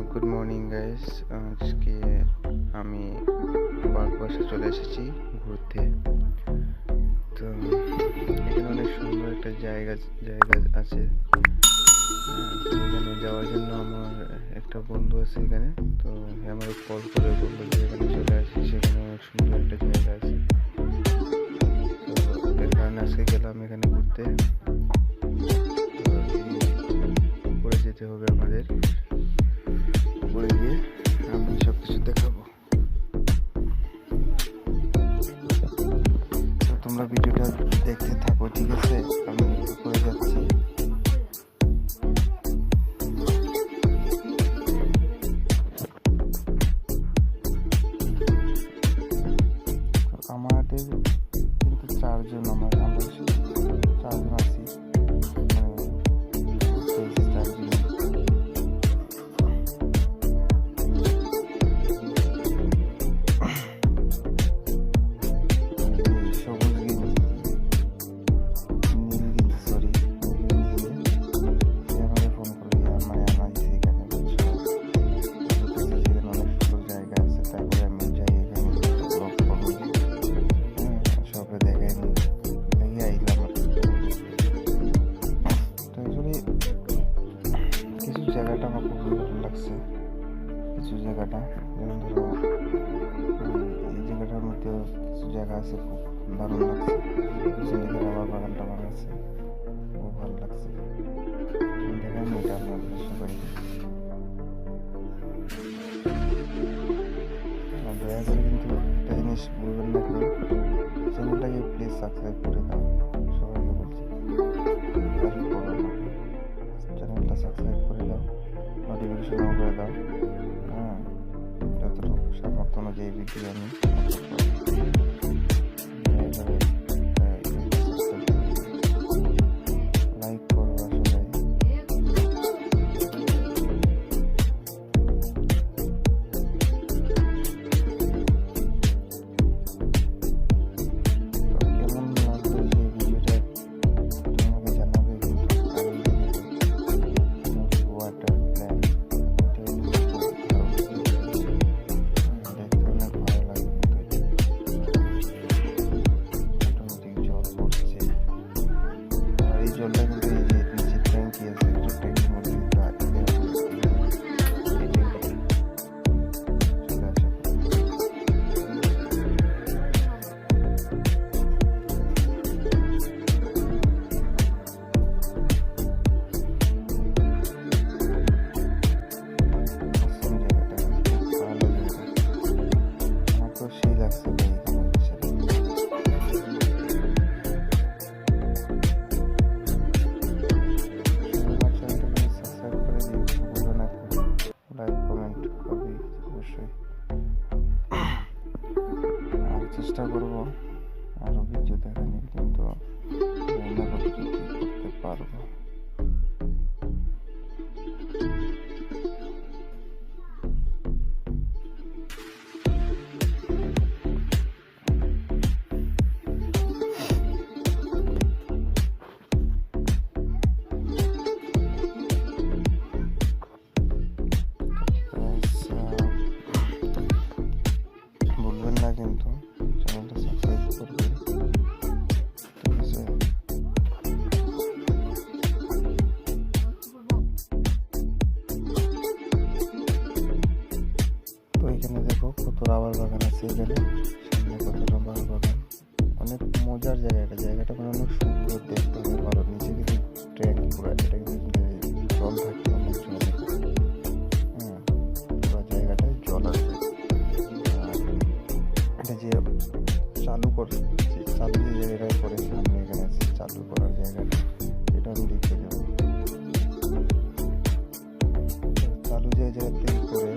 Good morning guys. আজকে আমি বাগবাসা চলে এসেছি ঘুরতে। তো এখানে অনেক সুন্দর একটা জায়গা আছে। সেখানে যাওয়ার জন্য আমার একটা বন্ধু আছে এখানে। তো আমার কল করে বললো যে এখানে চলে আসি, সেখানে অনেক সুন্দর একটা জায়গা আছে। তো এর কারণে আজকে গেলাম এখানে ঘুরতে। উপরে যেতে হবে আমাদের, উপরে গিয়ে আমি সব কিছু দেখাবো। তো তোমরা ভিডিওটা দেখতে থাকো, ঠিক আছে? আমি উপরে যাচ্ছি। আমাদের কিন্তু চারজন, আমরা চারজন আছি। জায়গাটা আমার খুব ভালো লাগছে। কিছু জায়গাটা যেমন ধরো এই জায়গাটার মধ্যে কিছু জায়গা আছে খুব দারুণ লাগছে। সেদিকে আবার বাগান টাগান আছে, খুব ভালো লাগছে। দেখেন এটা আপনাদের সবাই দয়া করে কিন্তু একটা জিনিস বলবেন না, কেউ চ্যানেলটাকে প্লিজ সাবস্ক্রাইব করে দাও। সবাইকে বলছি চ্যানেলটা সাবস্ক্রাইব করে দাও, নোটিফিকেশন অন করে দাও। যতটুকু সামর্থ্য অনুযায়ী ভিডিও আমি লাইক করবো সবাই। কেমন লাগলো যে ভিডিওটা তোমাকে জানাবে। ওয়াটার প্ল্যান জলটা কিন্তু এই যে নিচে ট্যাঙ্কি আছে, ট্যাঙ্কির মধ্যে চলে আসে। আমার তো সেই লাগছে ভাই। আর চেষ্টা করবো আরো ভিডিও দেখানোর, কিন্তু রান্না করতে করতে পারবো। ভুলবেন না কিন্তু চ্যানেলটা সাবস্ক্রাইব করবেন, ঠিক আছে? তো এখানে দেখো কত রাবার বাগান আছে, এখানে সামনে কত রাবার বাগান। অনেক মজার জায়গা, জায়গাটা মানে অনেক সুন্দর, দেখতে অনেক ভালো। নিচে কিন্তু ট্রেন পুরো, এটা কিন্তু জল থাকে অনেক জল। পুরো জায়গাটায় জল আছে। এটা যে চালু যে জায়গাটায় করে সামনে, এখানে আছে চালু করার জায়গাটা, এটা আমি দেখে যাবো। চালু যে জায়গা থেকে করে